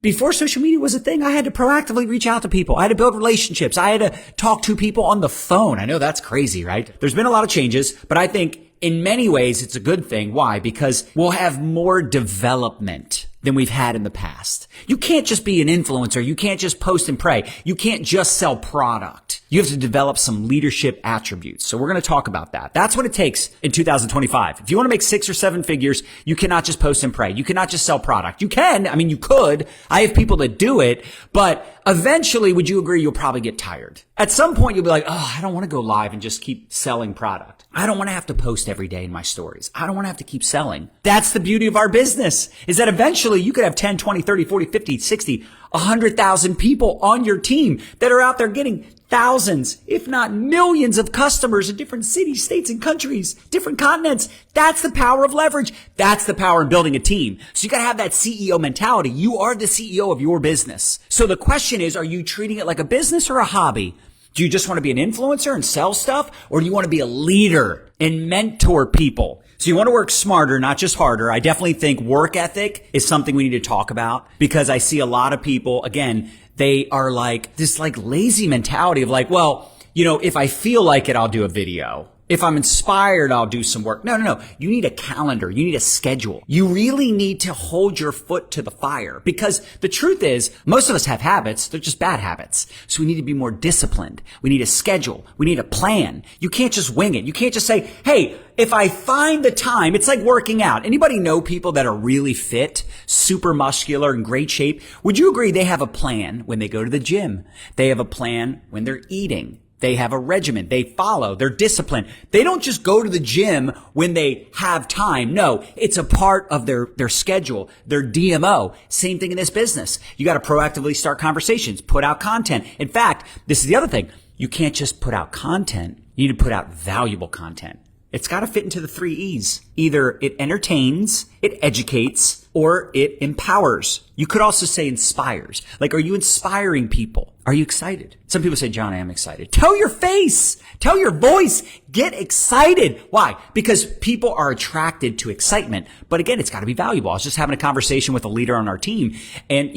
Before social media was a thing, I had to proactively reach out to people. I had to build relationships. I had to talk to people on the phone. I know that's crazy, right? There's been a lot of changes, but I think in many ways it's a good thing. Why? Because we'll have more development than we've had in the past. You can't just be an influencer. You can't just post and pray. You can't just sell product. You have to develop some leadership attributes. So we're going to talk about that. That's what it takes in 2025. If you want to make 6 or 7 figures, you cannot just post and pray. You cannot just sell product. You can. I mean, you could. I have people that do it, but eventually, would you agree, you'll probably get tired. At some point, you'll be like, oh, I don't want to go live and just keep selling product. I don't want to have to post every day in my stories. I don't want to have to keep selling. That's the beauty of our business, is that eventually you could have 10, 20, 30, 40, 50, 60, 100,000 people on your team that are out there getting thousands, if not millions of customers in different cities, states, and countries, different continents. That's the power of leverage. That's the power in building a team. So you got to have that CEO mentality. You are the CEO of your business. So the question is, are you treating it like a business or a hobby? Do you just want to be an influencer and sell stuff? Or do you want to be a leader and mentor people? So you want to work smarter, not just harder. I definitely think work ethic is something we need to talk about, because I see a lot of people, again, they are like this lazy mentality of well, if I feel like it, I'll do a video. If I'm inspired, I'll do some work. No. You need a calendar. You need a schedule. You really need to hold your foot to the fire, because the truth is most of us have habits. They're just bad habits. So we need to be more disciplined. We need a schedule. We need a plan. You can't just wing it. You can't just say, hey, if I find the time, it's like working out. Anybody know people that are really fit, super muscular, in great shape? Would you agree they have a plan when they go to the gym? They have a plan when they're eating. They have a regimen. They follow. They're disciplined. They don't just go to the gym when they have time. No, it's a part of their schedule, their DMO. Same thing in this business. You got to proactively start conversations, put out content. In fact, this is the other thing. You can't just put out content. You need to put out valuable content. It's got to fit into the 3 E's. Either it entertains, it educates, or it empowers. You could also say inspires. Are you inspiring people? Are you excited? Some people say, John, I am excited. Tell your face. Tell your voice. Get excited. Why? Because people are attracted to excitement. But again, it's got to be valuable. I was just having a conversation with a leader on our team, and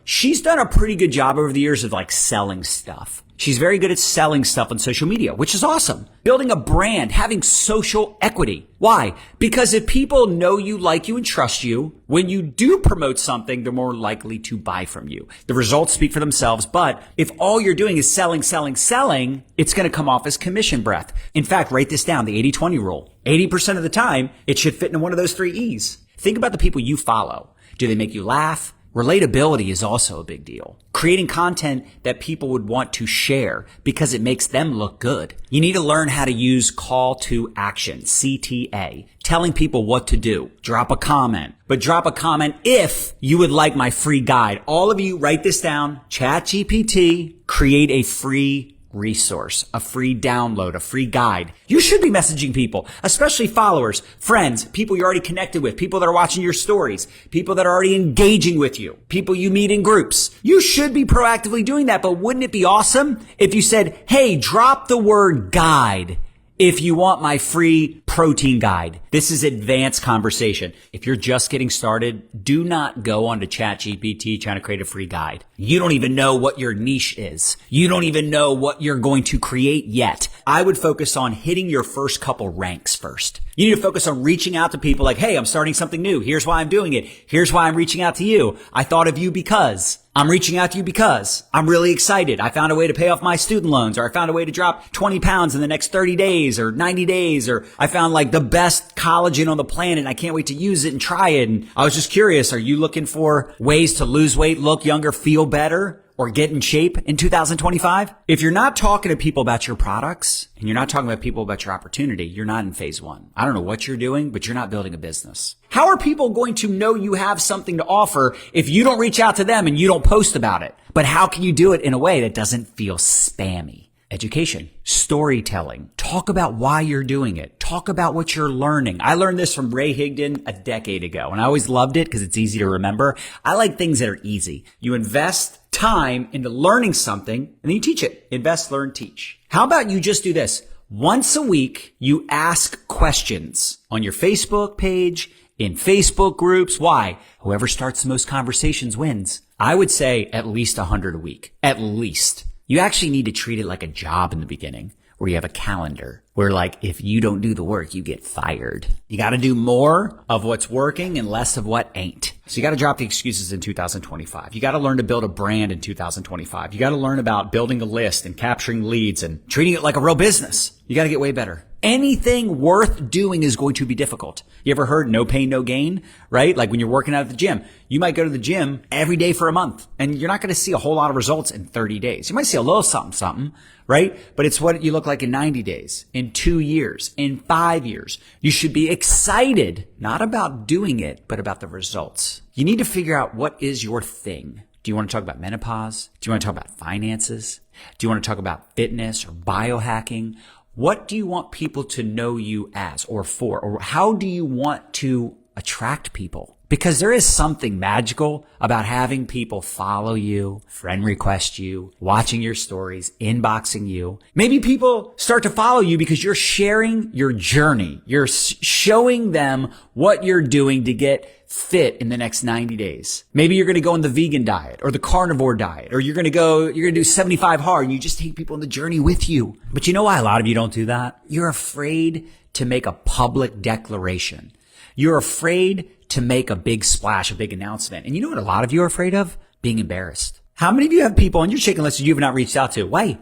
she's done a pretty good job over the years of selling stuff. She's very good at selling stuff on social media, which is awesome. Building a brand, having social equity. Why? Because if people know you, like you, and trust you, when you do promote something, they're more likely to buy from you. The results speak for themselves, but if all you're doing is selling, it's going to come off as commission breath. In fact, write this down, the 80-20 rule. 80% of the time, it should fit into one of those 3 E's. Think about the people you follow. Do they make you laugh? Relatability is also a big deal. Creating content that people would want to share because it makes them look good. You need to learn how to use call to action, CTA, telling people what to do. Drop a comment, but drop a comment if you would like my free guide. All of you, write this down. ChatGPT, create a free resource, a free download, a free guide. You should be messaging people, especially followers, friends, people you're already connected with, people that are watching your stories, people that are already engaging with you, people you meet in groups. You should be proactively doing that, but wouldn't it be awesome if you said, hey, drop the word guide if you want my free protein guide. This is advanced conversation. If you're just getting started, do not go onto ChatGPT trying to create a free guide. You don't even know what your niche is. You don't even know what you're going to create yet. I would focus on hitting your first couple ranks first. You need to focus on reaching out to people like, hey, I'm starting something new. Here's why I'm doing it. Here's why I'm reaching out to you. I thought of you because. I'm reaching out to you because I'm really excited. I found a way to pay off my student loans, or I found a way to drop 20 pounds in the next 30 days or 90 days, or I found the best collagen on the planet. I can't wait to use it and try it. And I was just curious, are you looking for ways to lose weight, look younger, feel better, or get in shape in 2025? If you're not talking to people about your products and you're not talking about people about your opportunity, you're not in phase 1. I don't know what you're doing, but you're not building a business. How are people going to know you have something to offer if you don't reach out to them and you don't post about it? But how can you do it in a way that doesn't feel spammy? Education, storytelling, talk about why you're doing it. Talk about what you're learning. I learned this from Ray Higdon a decade ago, and I always loved it because it's easy to remember. I like things that are easy. You invest time into learning something, and then you teach it. Invest, learn, teach. How about you just do this? Once a week, you ask questions on your Facebook page, in Facebook groups. Why? Whoever starts the most conversations wins. I would say at least 100 a week. At least. You actually need to treat it like a job in the beginning, where you have a calendar where like, if you don't do the work, you get fired. You got to do more of what's working and less of what ain't. So you got to drop the excuses in 2025. You got to learn to build a brand in 2025. You got to learn about building a list and capturing leads and treating it like a real business. You got to get way better. Anything worth doing is going to be difficult. You ever heard no pain, no gain, right? Like when you're working out at the gym, you might go to the gym every day for a month and you're not going to see a whole lot of results in 30 days. You might see a little something, right? But it's what you look like in 90 days, in 2 years, in 5 years. You should be excited, not about doing it, but about the results. You need to figure out what is your thing. Do you want to talk about menopause? Do you want to talk about finances? Do you want to talk about fitness or biohacking? What do you want people to know you as or for? Or how do you want to attract people? Because there is something magical about having people follow you, friend request you, watching your stories, inboxing you. Maybe people start to follow you because you're sharing your journey. You're showing them what you're doing to get fit in the next 90 days. Maybe you're going to go on the vegan diet or the carnivore diet, or you're going to do 75 hard and you just take people on the journey with you. But you know why a lot of you don't do that? You're afraid to make a public declaration. You're afraid to make a big splash, a big announcement. And you know what a lot of you are afraid of? Being embarrassed. How many of you have people on your chicken list that you have not reached out to? Why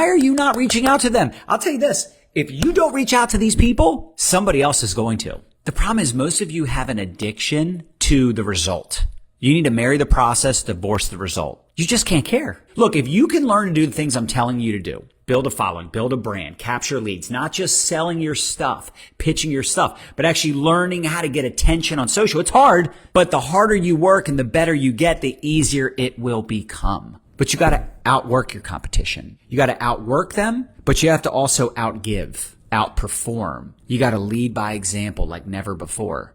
are you not reaching out to them? I'll tell you this. If you don't reach out to these people, somebody else is going to. The problem is most of you have an addiction to the result. You need to marry the process, divorce the result. You just can't care. Look, if you can learn to do the things I'm telling you to do, build a following, build a brand, capture leads, not just selling your stuff, pitching your stuff, but actually learning how to get attention on social. It's hard, but the harder you work and the better you get, the easier it will become. But you got to outwork your competition. You got to outwork them, but you have to also outgive, outperform. You got to lead by example like never before.